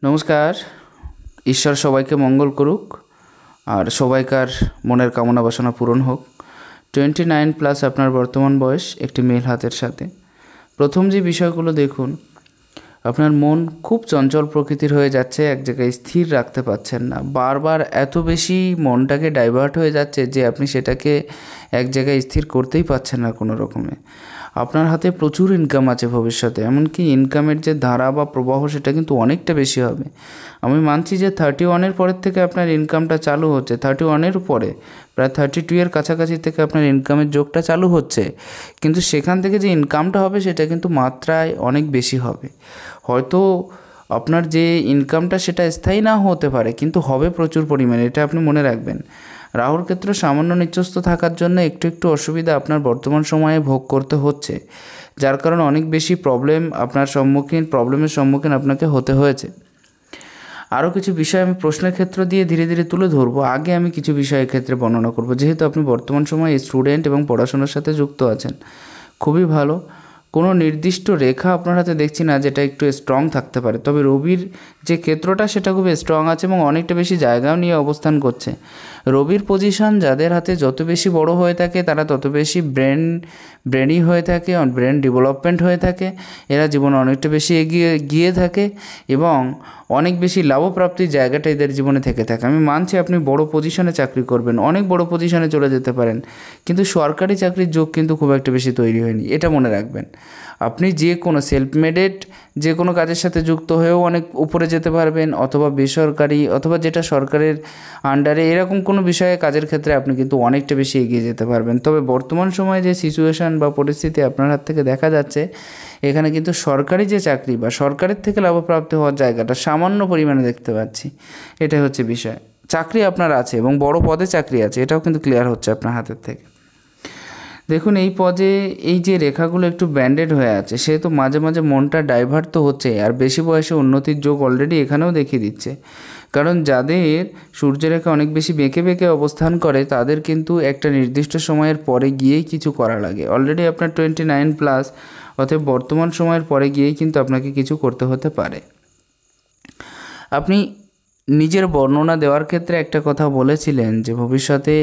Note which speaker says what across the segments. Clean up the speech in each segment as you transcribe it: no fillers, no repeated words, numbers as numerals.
Speaker 1: নমস্কার। ঈশ্বর সবাইকে মঙ্গল করুক আর সবাইকার মনের কামনা বাসনা পূরণ হোক। 29+ আপনার বর্তমান বয়স, একটি মেল হাতের সাথে। প্রথম যে বিষয়গুলো দেখুন, আপনার মন খুব চঞ্চল প্রকৃতির হয়ে যাচ্ছে, এক জায়গায় স্থির রাখতে পারছেন না। বারবার এত বেশি মনটাকে ডাইভার্ট হয়ে যাচ্ছে যে আপনি সেটাকে এক জায়গায় স্থির করতেই পারছেন না কোনো রকমে। আপনার হাতে প্রচুর ইনকাম আছে ভবিষ্যতে, এমনকি ইনকামের যে ধারা বা প্রবাহ সেটা কিন্তু অনেকটা বেশি হবে। আমি মানছি যে 31-এর পরের থেকে আপনার ইনকামটা চালু হচ্ছে, 31-এর পরে প্রায় 32-এর কাছাকাছি থেকে আপনার ইনকামের যোগটা চালু হচ্ছে, কিন্তু সেখান থেকে যে ইনকামটা হবে সেটা কিন্তু মাত্রায় অনেক বেশি হবে। হয়তো আপনার যে ইনকামটা সেটা স্থায়ী নাও হতে পারে, কিন্তু হবে প্রচুর পরিমাণে, এটা আপনি মনে রাখবেন। রাহুর ক্ষেত্রে সামান্য নিচস্থ থাকার জন্য একটু একটু অসুবিধা আপনার বর্তমান সময়ে ভোগ করতে হচ্ছে, যার কারণে অনেক বেশি প্রবলেমের সম্মুখীন আপনাকে হতে হয়েছে। আরও কিছু বিষয় আমি প্রশ্নের ক্ষেত্র দিয়ে ধীরে ধীরে তুলে ধরবো। আগে আমি কিছু বিষয়ের ক্ষেত্রে বর্ণনা করব। যেহেতু আপনি বর্তমান সময়ে স্টুডেন্ট এবং পড়াশোনার সাথে যুক্ত আছেন, খুবই ভালো। কোনো নির্দিষ্ট রেখা আপনার হাতে দেখছি না যেটা একটু স্ট্রং থাকতে পারে, তবে রবির যে ক্ষেত্রটা সেটা খুব স্ট্রং আছে এবং অনেকটা বেশি জায়গাও নিয়ে অবস্থান করছে। রবির পজিশন যাদের হাতে যত বেশি বড় হয়ে থাকে তারা তত বেশি ব্রেনি হয়ে থাকে, ব্রেন ডেভেলপমেন্ট হয়ে থাকে, এরা জীবনে অনেকটা বেশি এগিয়ে গিয়ে থাকে এবং অনেক বেশি লাভপ্রাপ্তির জায়গাটা এদের জীবনে থেকে থাকে। আমি মানছি আপনি বড় পজিশনে চাকরি করবেন, অনেক বড় পজিশনে চলে যেতে পারেন, কিন্তু সরকারি চাকরির যোগ কিন্তু খুব একটা বেশি তৈরি হয়নি, এটা মনে রাখবেন। আপনি যে কোনো সেলফ মেডেড যে কোনো কাজের সাথে যুক্ত হয়েও অনেক উপরে যেতে পারবেন, অথবা বেসরকারি অথবা যেটা সরকারের আন্ডারে এরকম কোনো বিষয়ে কাজের ক্ষেত্রে আপনি কিন্তু অনেকটা বেশি এগিয়ে যেতে পারবেন। তবে বর্তমান সময়ে যে সিচুয়েশান বা পরিস্থিতি আপনার হাত থেকে দেখা যাচ্ছে, এখানে কিন্তু সরকারি যে চাকরি বা সরকারের থেকে লাভপ্রাপ্ত হওয়ার জায়গাটা সামান্য পরিমাণে দেখতে পাচ্ছি, এটাই হচ্ছে বিষয়। চাকরি আপনার আছে এবং বড় পদে চাকরি আছে, এটাও কিন্তু ক্লিয়ার হচ্ছে আপনার হাতের থেকে। দেখুন, এই পদে এই যে রেখাগুলো একটু ব্যান্ডেড হয়ে আছে, সেহেতু মাঝে মাঝে মনটা ডাইভার্ট তো হচ্ছে, আর বেশি বয়সে উন্নতির যোগ অলরেডি এখানেও দেখিয়ে দিচ্ছে। কারণ যাদের সূর্যরেখা অনেক বেশি বেঁকে বেঁকে অবস্থান করে তাদের কিন্তু একটা নির্দিষ্ট সময়ের পরে গিয়েই কিছু করা লাগে। অলরেডি আপনার 29+, অতএব বর্তমান সময়ের পরে গিয়েই কিন্তু আপনাকে কিছু করতে হতে পারে। আপনি নিজের বর্ণনা দেওয়ার ক্ষেত্রে একটা কথা বলেছিলেন যে ভবিষ্যতে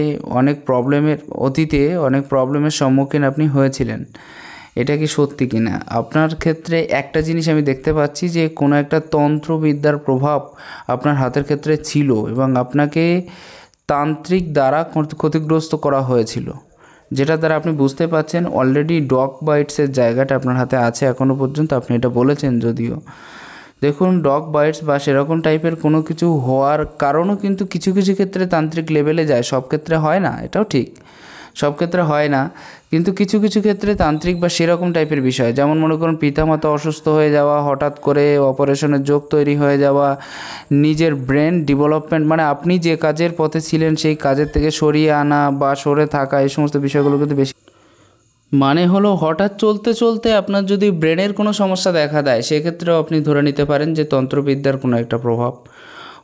Speaker 1: অতীতে অনেক প্রবলেমের সম্মুখীন আপনি হয়েছিলেন। এটা কি সত্যি কি না? আপনার ক্ষেত্রে একটা জিনিস আমি দেখতে পাচ্ছি যে কোনো একটা তন্ত্রবিদ্যার প্রভাব আপনার হাতের ক্ষেত্রে ছিল এবং আপনাকে তান্ত্রিক দ্বারা ক্ষতিগ্রস্ত করা হয়েছিল, যেটা দ্বারা আপনি বুঝতে পারছেন অলরেডি ডগ বাইটসের জায়গাটা আপনার হাতে আছে এখনও পর্যন্ত, আপনি এটা বলেছেন যদিও। দেখুন, ডগ বাইটস বা সেরকম টাইপের কোনো কিছু হওয়ার কারণও কিন্তু কিছু কিছু ক্ষেত্রে তান্ত্রিক লেভেলে যায়, সব ক্ষেত্রে হয় না, এটাও ঠিক, সব ক্ষেত্রে হয় না, কিন্তু কিছু কিছু ক্ষেত্রে তান্ত্রিক বা সেরকম টাইপের বিষয়, যেমন মনে করুন পিতামাতা অসুস্থ হয়ে যাওয়া, হঠাৎ করে অপারেশনের যোগ তৈরি হয়ে যাওয়া, নিজের ব্রেন ডেভেলপমেন্ট মানে আপনি যে কাজের পথে ছিলেন সেই কাজের থেকে সরিয়ে আনা বা সরে থাকা, এই সমস্ত বিষয়গুলো কিন্তু বেশি মানে হলো হঠাৎ চলতে চলতে আপনার যদি ব্রেনের কোনো সমস্যা দেখা দেয়, সেক্ষেত্রেও আপনি ধরে নিতে পারেন যে তন্ত্রবিদ্যার কোনো একটা প্রভাব।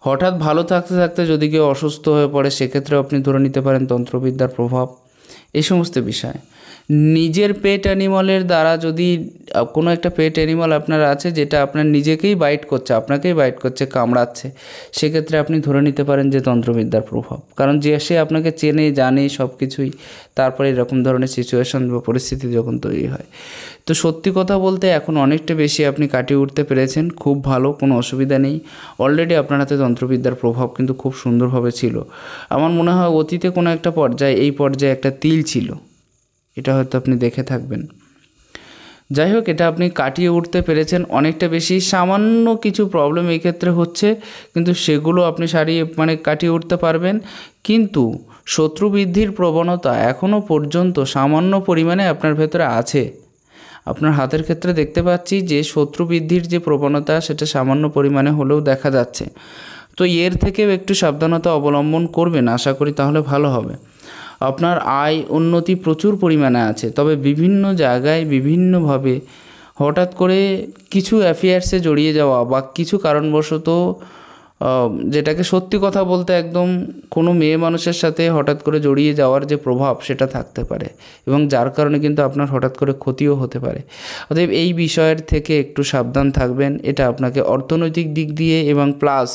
Speaker 1: হঠাৎ ভালো থাকতে থাকতে যদি কেউ অসুস্থ হয়ে পড়ে, সেক্ষেত্রেও আপনি ধরে নিতে পারেন তন্ত্রবিদ্যার প্রভাব। এই সমস্ত বিষয় নিজের পেট অ্যানিমালের দ্বারা, যদি কোনো একটা পেট অ্যানিমাল আপনার আছে যেটা আপনার নিজেকেই আপনাকেই বাইট করছে, কামড়াচ্ছে, সেক্ষেত্রে আপনি ধরে নিতে পারেন যে তন্ত্রবিদ্যার প্রভাব। কারণ যে সে আপনাকে চেনে জানে সব কিছুই, তারপরে এরকম ধরনের সিচুয়েশন বা পরিস্থিতি যখন তৈরি হয়। তো সত্যি কথা বলতে এখন অনেকটা বেশি আপনি কাটিয়ে উঠতে পেরেছেন, খুব ভালো, কোনো অসুবিধা নেই। অলরেডি আপনার হাতে তন্ত্রবিদ্যার প্রভাব কিন্তু খুব সুন্দরভাবে ছিল। আমার মনে হয় অতীতে কোনো একটা পর্যায়ে এই পর্যায়ে একটা তিল ছিল, এটা হয়তো আপনি দেখে থাকবেন। যাই হোক, এটা আপনি কাটিয়ে উঠতে পেরেছেন অনেকটা বেশি। সামান্য কিছু প্রবলেম এই ক্ষেত্রে হচ্ছে, কিন্তু সেগুলো আপনি কাটিয়ে উঠতে পারবেন। কিন্তু শত্রু বৃদ্ধির প্রবণতা এখনও পর্যন্ত সামান্য পরিমাণে আপনার ভেতরে আছে। আপনার হাতের ক্ষেত্রে দেখতে পাচ্ছি যে শত্রু বৃদ্ধির যে প্রবণতা সেটা সামান্য পরিমাণে হলেও দেখা যাচ্ছে। তো এর থেকেও একটু সাবধানতা অবলম্বন করবেন, আশা করি তাহলে ভালো হবে। আপনার আয় উন্নতি প্রচুর পরিমাণে আছে, তবে বিভিন্ন জায়গায় বিভিন্নভাবে হঠাৎ করে কিছু অ্যাফেয়ার্সে জড়িয়ে যাওয়া বা কিছু কারণবশত যেটাকে সত্যি কথা বলতে একদম কোনো মেয়ে মানুষের সাথে হঠাৎ করে জড়িয়ে যাওয়ার যে প্রভাব সেটা থাকতে পারে এবং যার কারণে কিন্তু আপনার হঠাৎ করে ক্ষতিও হতে পারে। অতএব এই বিষয়ের থেকে একটু সাবধান থাকবেন। এটা আপনাকে অর্থনৈতিক দিক দিয়ে এবং প্লাস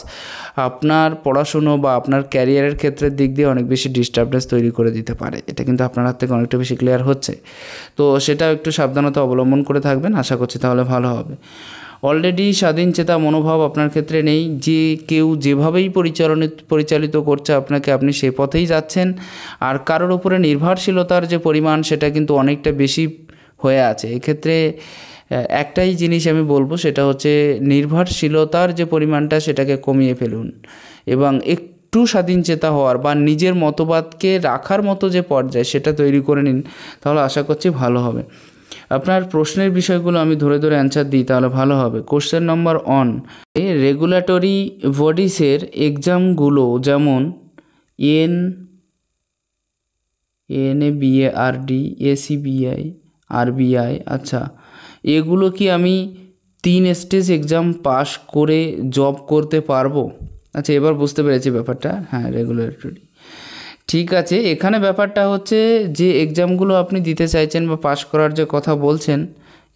Speaker 1: আপনার পড়াশুনো বা আপনার ক্যারিয়ারের ক্ষেত্রের দিক দিয়ে অনেক বেশি ডিস্টার্বেন্স তৈরি করে দিতে পারে। এটা কিন্তু আপনার হাত থেকে অনেকটা বেশি ক্লিয়ার হচ্ছে, তো সেটাও একটু সাবধানতা অবলম্বন করে থাকবেন, আশা করছি তাহলে ভালো হবে। অলরেডি স্বাধীন চেতা মনোভাব আপনার ক্ষেত্রে নেই, যে কেউ যেভাবেই পরিচালিত করছে আপনাকে, আপনি সে পথেই যাচ্ছেন। আর কারোর উপরে নির্ভরশীলতার যে পরিমাণ সেটা কিন্তু অনেকটা বেশি হয়ে আছে। এক্ষেত্রে একটাই জিনিস আমি বলবো, সেটা হচ্ছে নির্ভরশীলতার যে পরিমাণটা সেটাকে কমিয়ে ফেলুন এবং একটু স্বাধীন চেতা হওয়ার বা নিজের মতবাদকে রাখার মতো যে পর্যায় সেটা তৈরি করে নিন, তাহলে আশা করছি ভালো হবে। আপনার প্রশ্নের বিষয়গুলো আমি ধরে ধরে অ্যান্সার দিই, তাহলে ভালো হবে। কোশ্চেন নম্বর 1, এই রেগুলেটরি বডিসের এক্সামগুলো যেমন NABARD, ACBI, RBI, আচ্ছা এগুলো কি আমি 3 স্টেজ এক্সাম পাস করে জব করতে পারবো? আচ্ছা এবার বুঝতে পেরেছি ব্যাপারটা। হ্যাঁ, রেগুলেটরি, ঠিক আছে। এখানে ব্যাপারটা হচ্ছে যে এক্সামগুলো আপনি দিতে চাইছেন বা পাশ করার যে কথা বলছেন,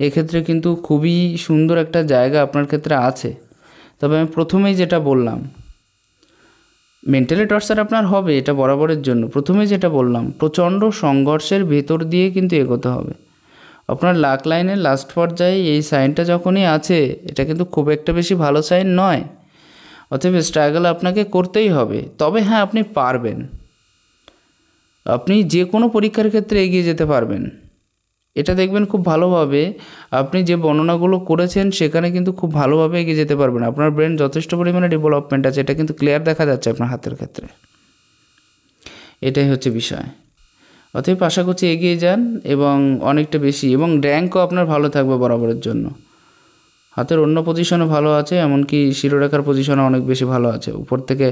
Speaker 1: এক্ষেত্রে কিন্তু খুবই সুন্দর একটা জায়গা আপনার ক্ষেত্রে আছে। তবে আমি প্রথমেই যেটা বললাম, মেন্টালি টর্চার আপনার হবে, এটা বরাবরের জন্য। প্রথমে যেটা বললাম, প্রচণ্ড সংঘর্ষের ভেতর দিয়ে কিন্তু এগোতে হবে। আপনার লাক লাইনের লাস্ট পর্যায়ে এই সাইনটা যখনই আছে, এটা কিন্তু খুব একটা বেশি ভালো সাইন নয়। অতএব স্ট্রাগল আপনাকে করতেই হবে। তবে হ্যাঁ, আপনি পারবেন, আপনি যে কোনো পরীক্ষার ক্ষেত্রে এগিয়ে যেতে পারবেন। এটা দেখবেন খুব ভালোভাবে, আপনি যে বর্ণনাগুলো করেছেন সেখানে কিন্তু খুব ভালোভাবে এগিয়ে যেতে পারবেন। আপনার ব্রেন যথেষ্ট পরিমাণে ডেভেলপমেন্ট আছে, এটা কিন্তু ক্লিয়ার দেখা যাচ্ছে আপনার হাতের ক্ষেত্রে। এটাই হচ্ছে বিষয়। অতএব আশা করছি এগিয়ে যান এবং অনেকটা বেশি, এবং র্যাঙ্কও আপনার ভালো থাকবে বরাবরের জন্য। হাতের অন্য পজিশনও ভালো আছে, এমনকি শিরোরেখার পজিশনও অনেক বেশি ভালো আছে। উপর থেকে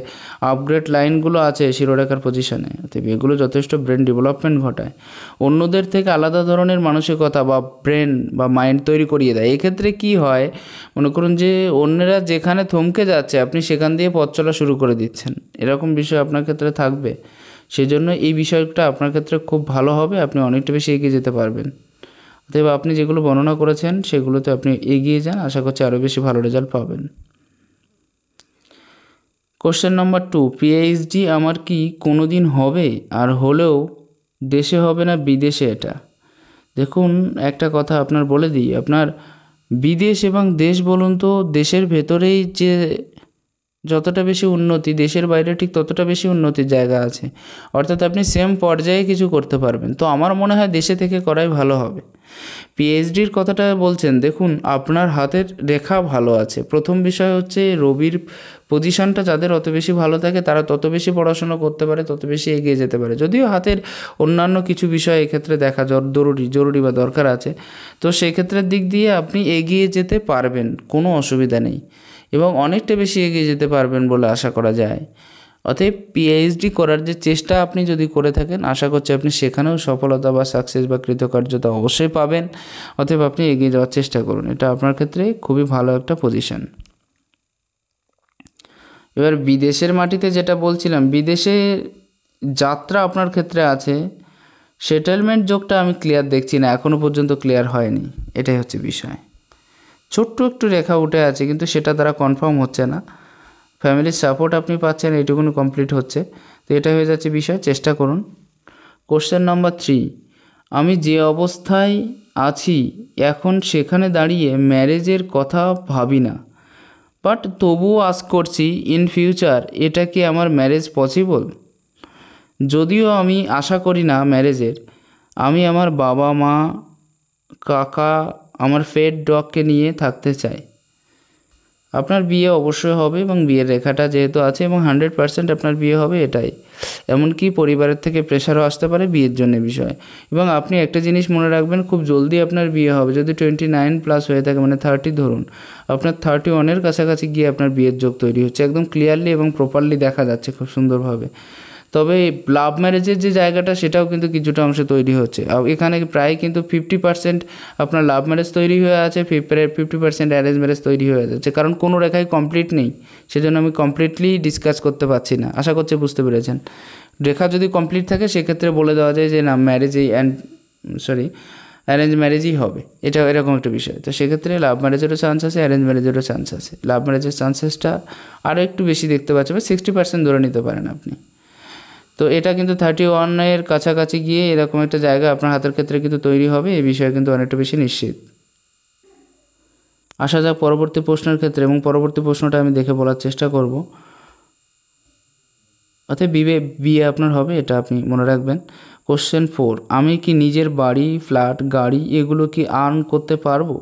Speaker 1: আপগ্রেড লাইনগুলো আছে শিরোরেখার পজিশনে। অতএব এগুলো যথেষ্ট ব্রেন ডেভেলপমেন্ট ঘটায়, অন্যদের থেকে আলাদা ধরনের মানসিকতা বা ব্রেন বা মাইন্ড তৈরি করিয়ে দেয়। এক্ষেত্রে কি হয়, মনে করুন যে অন্যরা যেখানে থমকে যাচ্ছে আপনি সেখান দিয়ে পথ চলা শুরু করে দিচ্ছেন, এরকম বিষয় আপনার ক্ষেত্রে থাকবে। সেজন্য এই বিষয়টা আপনার ক্ষেত্রে খুব ভালো হবে, আপনি অনেকটা বেশি এগিয়ে যেতে পারবেন। অতএব আপনি যেগুলো বর্ণনা করেছেন সেগুলোতে আপনি এগিয়ে যান, আশা করছি আরও বেশি ভালো রেজাল্ট পাবেন। কোশ্চেন নম্বর 2, PhD আমার কি কোনো দিন হবে? আর হলেও দেশে হবে না বিদেশে? এটা দেখুন, একটা কথা আপনার বলে দিই, আপনার বিদেশ এবং দেশ বলুন তো, দেশের ভেতরেই যে যতটা বেশি উন্নতি, দেশের বাইরে ঠিক ততটা বেশি উন্নতির জায়গা আছে। অর্থাৎ আপনি সেম পর্যায়ে কিছু করতে পারবেন। তো আমার মনে হয় দেশে থেকে করাই ভালো হবে। পিএইচডির কথাটা বলছেন, দেখুন আপনার হাতের রেখা ভালো আছে। প্রথম বিষয় হচ্ছে রবির পজিশনটা যাদের অত বেশি ভালো থাকে তারা তত বেশি পড়াশোনা করতে পারে, তত বেশি এগিয়ে যেতে পারে। যদিও হাতের অন্যান্য কিছু বিষয় এক্ষেত্রে দেখা জরুরি বা দরকার আছে, তো সেই ক্ষেত্রের দিক দিয়ে আপনি এগিয়ে যেতে পারবেন, কোনো অসুবিধা নেই এবং অনেকটা বেশি এগিয়ে যেতে পারবেন বলে আশা করা যায়। অতএব পিএইচডি করার যে চেষ্টা আপনি যদি করে থাকেন, আশা করছি আপনি সেখানেও সফলতা বা সাকসেস বা কৃতকার্যতা অবশ্যই পাবেন। অতএব আপনি এগিয়ে যাওয়ার চেষ্টা করুন, এটা আপনার ক্ষেত্রে খুবই ভালো একটা পজিশন। এবার বিদেশের মাটিতে যেটা বলছিলাম, বিদেশে যাত্রা আপনার ক্ষেত্রে আছে, সেটেলমেন্ট যোগটা আমি ক্লিয়ার দেখছি না, এখনও পর্যন্ত ক্লিয়ার হয়নি, এটাই হচ্ছে বিষয়। ছোট্ট একটু রেখা উঠে আছে কিন্তু সেটা দ্বারা কনফার্ম হচ্ছে না। ফ্যামিলির সাপোর্ট আপনি পাচ্ছেন, এইটুকুনি কমপ্লিট হচ্ছে, তো এটা হয়ে যাচ্ছে বিষয়, চেষ্টা করুন। কোশ্চেন নাম্বার 3, আমি যে অবস্থায় আছি এখন সেখানে দাঁড়িয়ে ম্যারেজের কথা ভাবি না, বাট তবুও আশ করছি ইন ফিউচার এটা কি আমার ম্যারেজ পসিবল? যদিও আমি আশা করি না ম্যারেজের, আমি আমার বাবা মা কাকা আমার পেট ডগকে নিয়ে থাকতে চাই। আপনার বিয়ে অবশ্যই হবে এবং বিয়ের রেখাটা যেহেতু আছে এবং 100% আপনার বিয়ে হবে, এটাই। এমনকি পরিবারের থেকে প্রেশারও আসতে পারে বিয়ের জন্য বিষয়। এবং আপনি একটা জিনিস মনে রাখবেন, খুব জলদি আপনার বিয়ে হবে। যদি 29+ হয়ে থাকে, মানে 30 ধরুন, আপনার 31-এর কাছাকাছি গিয়ে আপনার বিয়ের যোগ তৈরি হচ্ছে, একদম ক্লিয়ারলি এবং প্রপারলি দেখা যাচ্ছে খুব সুন্দরভাবে। তবে লাভ ম্যারেজের যে জায়গাটা সেটাও কিন্তু কিছুটা অংশে তৈরি হচ্ছে। এখানে প্রায় কিন্তু 50% আপনার লাভ ম্যারেজ তৈরি হয়ে আছে, 50% অ্যারেঞ্জ ম্যারেজ তৈরি হয়ে যাচ্ছে, কারণ কোনো রেখাই কমপ্লিট নেই, সেজন্য আমি কমপ্লিটলি ডিসকাস করতে পারছি না। আশা করছি বুঝতে পেরেছেন। রেখা যদি কমপ্লিট থাকে সেক্ষেত্রে বলে দেওয়া যায় যে না ম্যারেজ এই অ্যারেঞ্জ ম্যারেজই হবে, এটা এরকম একটা বিষয়। তো সেক্ষেত্রে লাভ ম্যারেজেরও চান্স আছে, অ্যারেঞ্জ ম্যারেজেরও চান্স আছে। লাভ ম্যারেজের চান্সেসটা আরও একটু বেশি দেখতে পাচ্ছে, 60% ধরে নিতে পারেন আপনি। তো এটা কিন্তু 31-এর কাছাকাছি গিয়ে এরকম একটা জায়গা আপনার হাতের ক্ষেত্রে কিন্তু তৈরি হবে, এই বিষয়ে কিন্তু অনেকটা বেশি নিশ্চিত। আসা যাক পরবর্তী প্রশ্নের ক্ষেত্রে, এবং পরবর্তী প্রশ্নটা আমি দেখে বলার চেষ্টা করব। অর্থাৎ বিয়ে আপনার হবে, এটা আপনি মনে রাখবেন। কোশ্চেন 4, আমি কি নিজের বাড়ি, ফ্ল্যাট, গাড়ি এগুলো কি আর্ন করতে পারবো?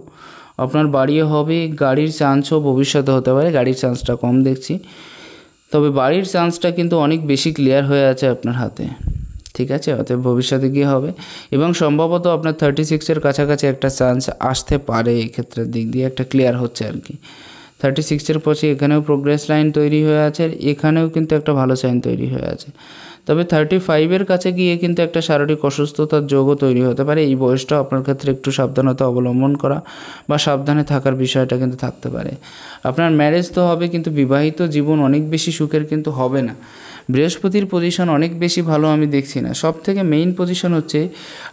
Speaker 1: আপনার বাড়িও হবে, গাড়ির চান্সও ভবিষ্যতে হতে পারে, গাড়ির চান্সটা কম দেখছি, তবে বাড়ির চান্সটা কিন্তু অনেক বেশি ক্লিয়ার হয়ে আছে আপনার হাতে, ঠিক আছে? অতএব ভবিষ্যতে গিয়ে হবে, এবং সম্ভবত আপনার 36-এর কাছাকাছি একটা চান্স আসতে পারে, এক্ষেত্রের দিক দিয়ে একটা ক্লিয়ার হচ্ছে আর কি। 36-এর পরে এখানেও প্রোগ্রেস লাইন তৈরি হয়ে আছে, আর এখানেও কিন্তু একটা ভালো সাইন তৈরি হয়ে আছে। তবে 35-এর কাছে গিয়ে কিন্তু একটা শারীরিক অসুস্থতার যোগও তৈরি হতে পারে। এই বয়সটাও আপনার ক্ষেত্রে একটু সাবধানতা অবলম্বন করা বা সাবধানে থাকার বিষয়টা কিন্তু থাকতে পারে। আপনার ম্যারেজ তো হবে, কিন্তু বিবাহিত জীবন অনেক বেশি সুখের কিন্তু হবে না। বৃহস্পতির পজিশন অনেক বেশি ভালো আমি দেখছি না। সব থেকে মেইন পজিশন হচ্ছে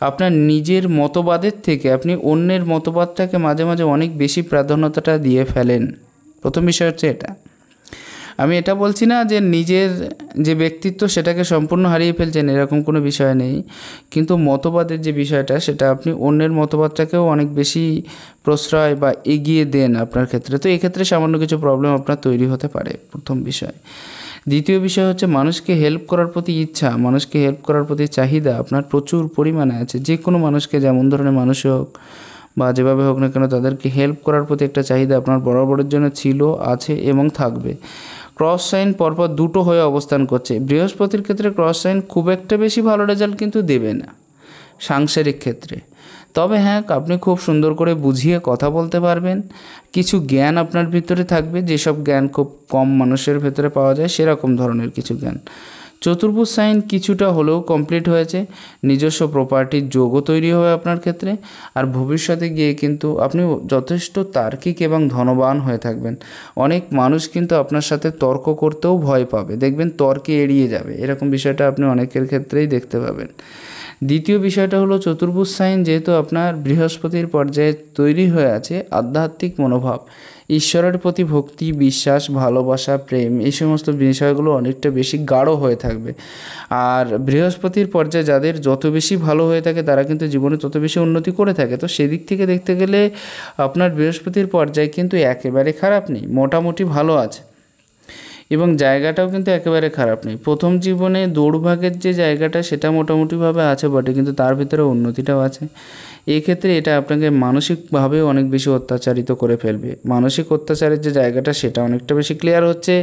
Speaker 1: আপনার নিজের মতবাদের থেকে আপনি অন্যের মতবাদটাকে মাঝে মাঝে অনেক বেশি প্রাধান্যতাটা দিয়ে ফেলেন। প্রথম বিষয় হচ্ছে এটা। আমি এটা বলছি না যে নিজের যে ব্যক্তিত্ব সেটাকে সম্পূর্ণ হারিয়ে ফেলছেন, এরকম কোনো বিষয় নেই, কিন্তু মতবাদের যে বিষয়টা সেটা আপনি অন্যের মতবাদটাকেও অনেক বেশি প্রশ্রয় বা এগিয়ে দেন আপনার ক্ষেত্রে। তো এক্ষেত্রে সামান্য কিছু প্রবলেম আপনার তৈরি হতে পারে, প্রথম বিষয়। দ্বিতীয় বিষয় হচ্ছে মানুষকে হেল্প করার প্রতি ইচ্ছা, মানুষকে হেল্প করার প্রতি চাহিদা আপনার প্রচুর পরিমাণে আছে। যে কোনো মানুষকে, যেমন ধরনের মানুষ হোক বা যেভাবে হোক না কেন, তাদেরকে হেল্প করার প্রতি একটা চাহিদা আপনার বরাবরের জন্য ছিল, আছে এবং থাকবে। ক্রস সাইন পরপর দুটো হয়ে অবস্থান করছে। বৃহস্পতির ক্ষেত্রে ক্রস সাইন খুব একটা বেশি ভালো রেজাল্ট কিন্তু দেবে না সাংসারিক ক্ষেত্রে। তবে হ্যাঁ, আপনি খুব সুন্দর করে বুঝিয়ে কথা বলতে পারবেন, কিছু জ্ঞান আপনার ভিতরে থাকবে, যেসব জ্ঞান খুব কম মানুষের ভেতরে পাওয়া যায়, সেরকম ধরনের কিছু জ্ঞান। চতুর্ভুজ সাইন কিছুটা হলেও কমপ্লিট হয়েছে, নিজস্ব প্রপার্টির যোগও তৈরি হবে আপনার ক্ষেত্রে, আর ভবিষ্যতে গিয়ে কিন্তু আপনি যথেষ্ট তার্কিক এবং ধনবান হয়ে থাকবেন। অনেক মানুষ কিন্তু আপনার সাথে তর্ক করতেও ভয় পাবে, দেখবেন তর্কে এড়িয়ে যাবে, এরকম বিষয়টা আপনি অনেকের ক্ষেত্রেই দেখতে পাবেন। দ্বিতীয় বিষয়টা হলো চতুর্ভুজ সাইন যেহেতু আপনার বৃহস্পতির পর্যায়ে তৈরি হয়ে আছে, আধ্যাত্মিক মনোভাব, ঈশ্বরের প্রতি ভক্তি, বিশ্বাস, ভালোবাসা, প্রেম, এই সমস্ত বিষয়গুলো অনেকটা বেশি গাঢ় হয়ে থাকবে। আর বৃহস্পতির পর্যায়ে যাদের যত বেশি ভালো হয়ে থাকে তারা কিন্তু জীবনে তত বেশি উন্নতি করে থাকে। তো সেদিক থেকে দেখতে গেলে আপনার বৃহস্পতির পর্যায়ে কিন্তু একেবারে খারাপ নেই, মোটামুটি ভালো আছে, এবং জায়গাটাও কিন্তু একেবারে খারাপ নেই। প্রথম জীবনে দৌড়ভাগের যে জায়গাটা সেটা মোটামুটিভাবে আছে বটে, কিন্তু তার ভিতরে উন্নতিটাও আছে। এক্ষেত্রে এটা আপনাকে মানসিকভাবেও অনেক বেশি অত্যাচারিত করে ফেলবে, মানসিক অত্যাচারের যে জায়গাটা সেটা অনেকটা বেশি ক্লিয়ার হচ্ছে।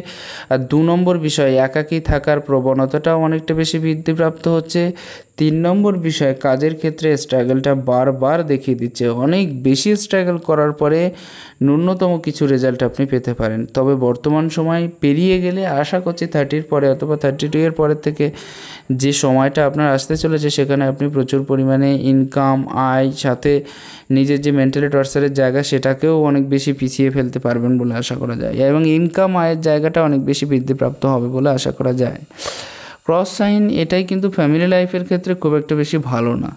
Speaker 1: আর 2 নম্বর বিষয়, একাকী থাকার প্রবণতাটাও অনেকটা বেশি বৃদ্ধিপ্রাপ্ত হচ্ছে। 3 নম্বর বিষয়, কাজের ক্ষেত্রে স্ট্রাগলটা বারবার দেখিয়ে দিচ্ছে, অনেক বেশি স্ট্রাগল করার পরে ন্যূনতম কিছু রেজাল্ট আপনি পেতে পারেন। তবে বর্তমান সময় পেরিয়ে গেলে আশা করছি 30-এর পরে অথবা 32-এর পরের থেকে যে সময়টা আপনার আসতে চলেছে সেখানে আপনি প্রচুর পরিমাণে ইনকাম, আয়, সাথে নিজের যে মেন্টালি টর্চারের জায়গা সেটাকেও অনেক বেশি পিছিয়ে ফেলতে পারবেন বলে আশা করা যায়, এবং ইনকাম, আয়ের জায়গাটা অনেক বেশি বৃদ্ধিপ্রাপ্ত হবে বলে আশা করা যায়। ক্রস সাইন এটাই কিন্তু ফ্যামিলি লাইফের ক্ষেত্রে খুব একটা বেশি ভালো না,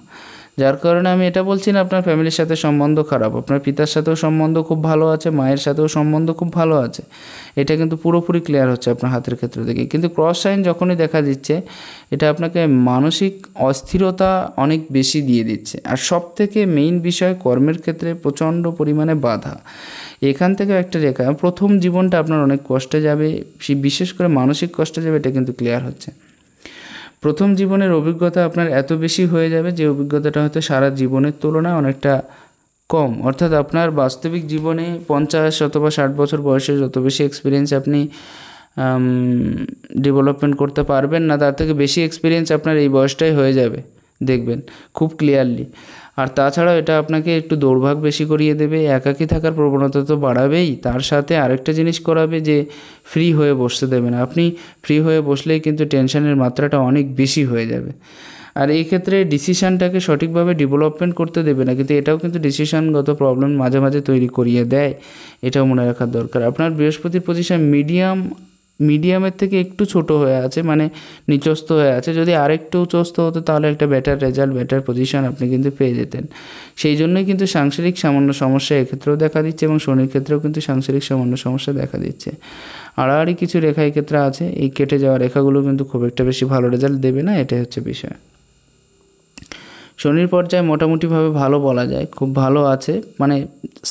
Speaker 1: যার কারণে আমি এটা বলছি না আপনার ফ্যামিলির সাথে সম্বন্ধ খারাপ, আপনার পিতার সাথেও সম্বন্ধ খুব ভালো আছে, মায়ের সাথেও সম্বন্ধ খুব ভালো আছে, এটা কিন্তু পুরোপুরি ক্লিয়ার হচ্ছে আপনার হাতের ক্ষেত্র থেকে। কিন্তু ক্রস সাইন যখনই দেখা দিচ্ছে এটা আপনাকে মানসিক অস্থিরতা অনেক বেশি দিয়ে দিচ্ছে, আর সব থেকে মেইন বিষয় কর্মের ক্ষেত্রে প্রচণ্ড পরিমাণে বাধা। এখান থেকে একটা রেখা, প্রথম জীবনটা আপনার অনেক কষ্টে যাবে, বিশেষ করে মানসিক কষ্টে যাবে, এটা কিন্তু ক্লিয়ার হচ্ছে। প্রথম জীবনের অভিজ্ঞতা আপনার এত বেশি হয়ে যাবে যে অভিজ্ঞতাটা হয়তো সারা জীবনের তুলনায় অনেকটা কম, অর্থাৎ আপনার বাস্তবিক জীবনে 50 অথবা 60 বছর বয়সে যত বেশি এক্সপিরিয়েন্স আপনি ডেভেলপমেন্ট করতে পারবেন না, তার থেকে বেশি এক্সপিরিয়েন্স আপনার এই বয়সটাই হয়ে যাবে, দেখবেন খুব ক্লিয়ারলি। আর তাছাড়াও এটা আপনাকে একটু দৌড়ভাগ বেশি করিয়ে দেবে, একাকী থাকার প্রবণতা তো বাড়াবেই, তার সাথে আরেকটা জিনিস করাবে যে ফ্রি হয়ে বসতে দেবে না। আপনি ফ্রি হয়ে বসলেই কিন্তু টেনশনের মাত্রাটা অনেক বেশি হয়ে যাবে। আর এই ক্ষেত্রে ডিসিশানটাকে সঠিকভাবে ডেভেলপমেন্ট করতে দেবে না, কিন্তু এটাও কিন্তু ডিসিশানগত প্রবলেম মাঝে মাঝে তৈরি করিয়ে দেয়, এটাও মনে রাখার দরকার। আপনার বৃহস্পতির পজিশন মিডিয়ামের থেকে একটু ছোট হয়ে আছে, মানে নিচস্থ হয়ে আছে। যদি আরেকটু উচ্চস্থ হতো তাহলে একটা বেটার রেজাল্ট, বেটার পজিশন আপনি কিন্তু পেয়ে যেতেন। সেই জন্যই কিন্তু সাংসারিক সামান্য সমস্যা এক্ষেত্রেও দেখা দিচ্ছে, এবং শনির ক্ষেত্রেও কিন্তু সাংসারিক সামান্য সমস্যা দেখা দিচ্ছে। আড়াআড়ি কিছু রেখা এক্ষেত্রে আছে, এই কেটে যাওয়া রেখাগুলো কিন্তু খুব একটা বেশি ভালো রেজাল্ট দেবে না, এটাই হচ্ছে বিষয়। শনির পর্যায়ে মোটামুটিভাবে ভালো বলা যায়, খুব ভালো আছে, মানে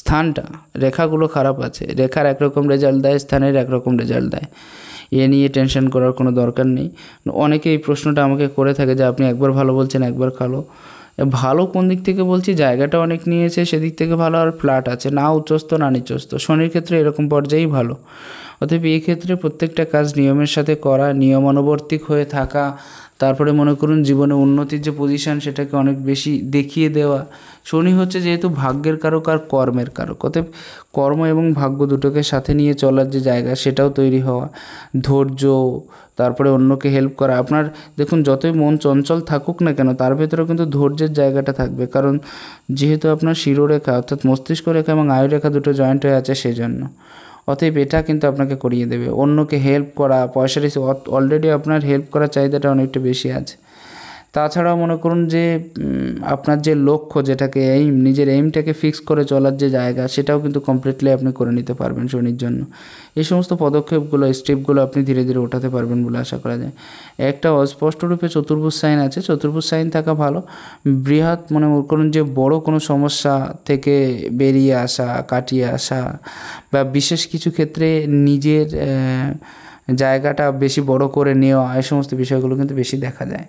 Speaker 1: স্থানটা, রেখাগুলো খারাপ আছে, রেখার একরকম রেজাল্ট দেয়, স্থানের একরকম রেজাল্ট দেয়, এ নিয়ে টেনশন করার কোনো দরকার নেই। অনেকে এই প্রশ্নটা আমাকে করে থাকে যে আপনি একবার ভালো বলছেন একবার ভালো। ভালো কোন দিক থেকে বলছি, জায়গাটা অনেক নিয়েছে সেদিক থেকে ভালো, আর ফ্ল্যাট আছে, না উচ্চস্থ না নিচস্থ, শনির ক্ষেত্রে এরকম পর্যায়েই ভালো। অতএব এই ক্ষেত্রে প্রত্যেকটা কাজ নিয়মের সাথে করা, নিয়মানুবর্তিক হয়ে থাকা, তারপরে মনে করুন জীবনে উন্নতির যে পজিশান সেটাকে অনেক বেশি দেখিয়ে দেওয়া। শনি হচ্ছে যেহেতু ভাগ্যের কারক আর কর্মের কারক, অতএব কর্ম এবং ভাগ্য দুটোকে সাথে নিয়ে চলার যে জায়গা সেটাও তৈরি হওয়া, ধৈর্য, তারপরে অন্যকে হেল্প করা। আপনার দেখুন যতই মন চঞ্চল থাকুক না কেন, তার ভেতরেও কিন্তু ধৈর্যের জায়গাটা থাকবে, কারণ যেহেতু আপনার শিরোরেখা অর্থাৎ মস্তিষ্ক রেখা এবং আয়ুরেখা দুটো জয়েন্ট হয়ে আছে সেজন্য। অতএব এটা কিন্তু আপনাকে করিয়ে দেবে। অন্যকে হেল্প করা, পয়সার অলরেডি আপনার হেল্প করার চাহিদাটা অনেকটা বেশি আছে। তাছাড়াও মনে করুন যে আপনার যে লক্ষ্য, যেটাকে নিজের এইমটাকে ফিক্স করে চলার যে জায়গা, সেটাও কিন্তু কমপ্লিটলি আপনি করে নিতে পারবেন শনির জন্য। এই সমস্ত পদক্ষেপগুলো, স্টেপগুলো আপনি ধীরে ধীরে ওঠাতে পারবেন বলে আশা করা যায়। একটা অস্পষ্ট রূপে চতুর্ভুজ সাইন আছে, চতুর্ভুজ সাইন থাকা ভালো। বৃহৎ মনে করুন যে বড় কোনো সমস্যা থেকে বেরিয়ে আসা, কাটিয়ে আসা, বা বিশেষ কিছু ক্ষেত্রে নিজের জায়গাটা বেশি বড় করে নেওয়া, এই সমস্ত বিষয়গুলো কিন্তু বেশি দেখা যায়।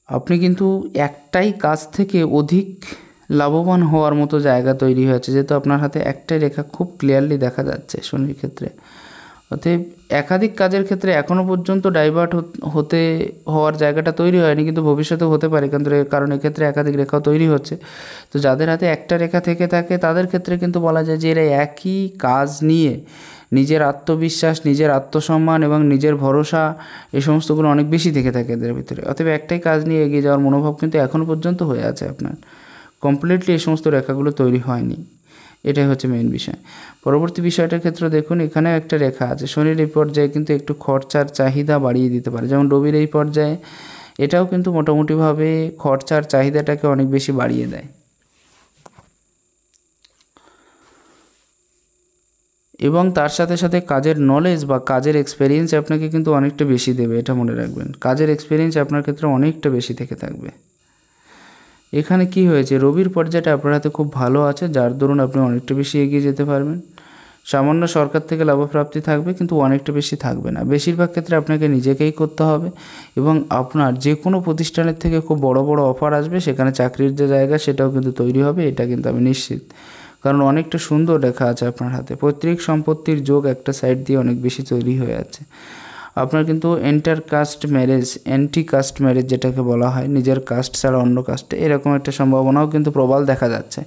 Speaker 1: আপনি কিন্তু একটাই কাজ থেকে অধিক লাভবান হওয়ার মতো জায়গা তৈরি হয়েছে, যেহেতু আপনার হাতে একটাই রেখা খুব ক্লিয়ারলি দেখা যাচ্ছে শনির ক্ষেত্রে। অতএব একাধিক কাজের ক্ষেত্রে এখনও পর্যন্ত ডাইভার্ট হওয়ার জায়গাটা তৈরি হয়নি, কিন্তু ভবিষ্যতেও হতে পারে, কারণ এক্ষেত্রে একাধিক রেখাও তৈরি হচ্ছে। তো যাদের হাতে একটা রেখা থেকে থাকে তাদের ক্ষেত্রে কিন্তু বলা যায় যে এরা একই কাজ নিয়ে নিজের আত্মবিশ্বাস, নিজের আত্মসম্মান এবং নিজের ভরসা, এই সমস্তগুলো অনেক বেশি থেকে থাকে এদের ভিতরে। অতএব একটাই কাজ নিয়ে এগিয়ে যাওয়ার মনোভাব কিন্তু এখনও পর্যন্ত হয়ে আছে আপনার। কমপ্লিটলি এই সমস্ত রেখাগুলো তৈরি হয়নি, এটাই হচ্ছে মেইন বিষয়। পরবর্তী বিষয়টার ক্ষেত্রে দেখুন, এখানে একটা রেখা আছে। শনির এই পর্যায়ে কিন্তু একটু খরচার চাহিদা বাড়িয়ে দিতে পারে, যেমন রবির এই পর্যায়ে এটাও কিন্তু মোটামুটিভাবে খরচার চাহিদাটাকে অনেক বেশি বাড়িয়ে দেয়। এবং তার সাথে সাথে কাজের নলেজ বা কাজের এক্সপেরিয়েন্স আপনাকে কিন্তু অনেকটা বেশি দেবে, এটা মনে রাখবেন। কাজের এক্সপেরিয়েন্স আপনার ক্ষেত্রে অনেকটা বেশি থেকে থাকবে। এখানে কি হয়েছে, রবির পর্যায়টা আপনার হাতে খুব ভালো আছে, যার দরুন আপনি অনেকটা বেশি এগিয়ে যেতে পারবেন। সামান্য সরকার থেকে লাভপ্রাপ্তি থাকবে, কিন্তু অনেকটা বেশি থাকবে না। বেশিরভাগ ক্ষেত্রে আপনাকে নিজেকেই করতে হবে, এবং আপনার যে কোনো প্রতিষ্ঠানের থেকে খুব বড় বড় অফার আসবে, সেখানে চাকরির যে জায়গা সেটাও কিন্তু তৈরি হবে, এটা কিন্তু আমি নিশ্চিত। কারণ অনেকটা সুন্দর রেখা আছে আপনার হাতে, পৈতৃক সম্পত্তির যোগ একটা সাইড দিয়ে অনেক বেশি তৈরি হয়ে আছে। আপনার কিন্তু অ্যান্টি কাস্ট ম্যারেজ যেটাকে বলা হয়, নিজের কাস্ট ছাড়া অন্য কাস্টে, এরকম একটা সম্ভাবনাও কিন্তু প্রবল দেখা যাচ্ছে।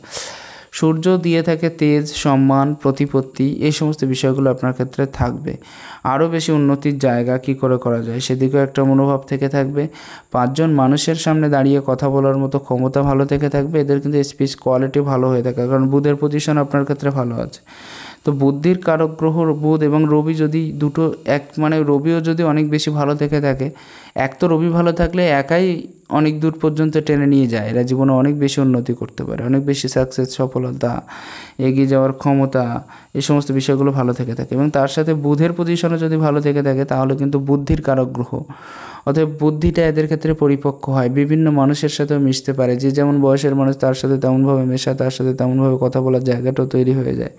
Speaker 1: সূর্য দিয়ে থাকে তেজ, সম্মান, প্রতিপত্তি, এই সমস্ত বিষয়গুলো আপনার ক্ষেত্রে থাকবে। আরও বেশি উন্নতির জায়গা কী করে করা যায় সেদিকেও একটা মনোভাব থেকে থাকবে। 5 জন মানুষের সামনে দাঁড়িয়ে কথা বলার মতো ক্ষমতা ভালো থেকে থাকবে। এদের কিন্তু স্পিচ কোয়ালিটি ভালো হয়ে থাকে, কারণ বুধের পজিশন আপনার ক্ষেত্রে ভালো আছে। তো বুদ্ধির কারক গ্রহ বুধ এবং রবি যদি দুটো রবিও যদি অনেক বেশি ভালো থেকে থাকে, এক তো রবি ভালো থাকলে একাই অনেক দূর পর্যন্ত টেনে নিয়ে যায়, এরা জীবনে অনেক বেশি উন্নতি করতে পারে, অনেক বেশি সাকসেস, সফলতা, এগিয়ে যাওয়ার ক্ষমতা, এই সমস্ত বিষয়গুলো ভালো থেকে থাকে। এবং তার সাথে বুধের পজিশনও যদি ভালো থেকে থাকে, তাহলে কিন্তু বুদ্ধির কারক গ্রহ, অতএব বুদ্ধিটা এদের ক্ষেত্রে পরিপক্ক হয়, বিভিন্ন মানুষের সাথেও মিশতে পারে, যে যেমন বয়সের মানুষ তার সাথে তেমনভাবে মেশা, তার সাথে তেমনভাবে কথা বলার জায়গাটাও তৈরি হয়ে যায়।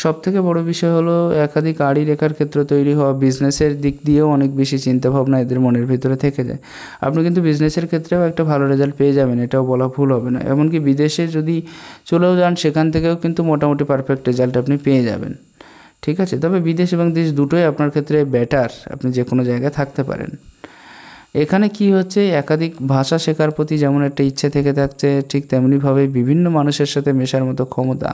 Speaker 1: সবথেকে বড় বিষয় হলো একাধিক আড়ি রেখার ক্ষেত্র তৈরি হওয়া। বিজনেসের দিক দিয়েও অনেক বেশি চিন্তাভাবনা এদের মনের ভিতরে থেকে যায়। আপনি কিন্তু বিজনেসের ক্ষেত্রেও একটা ভালো রেজাল্ট পেয়ে যাবেন, এটাও বলা ভুল হবে না। এমনকি বিদেশে যদি চলেও যান, সেখান থেকেও কিন্তু মোটামুটি পারফেক্ট রেজাল্ট আপনি পেয়ে যাবেন, ঠিক আছে। তবে বিদেশ এবং দেশ দুটোই আপনার ক্ষেত্রে বেটার, আপনি যে কোনো জায়গায় থাকতে পারেন, এখানে কি হচ্ছে, একাধিক ভাষা শেখার প্রতি যেমন একটা ইচ্ছে থেকে থাকছে, ঠিক তেমনিভাবে বিভিন্ন মানুষের সাথে মেশার মতো ক্ষমতা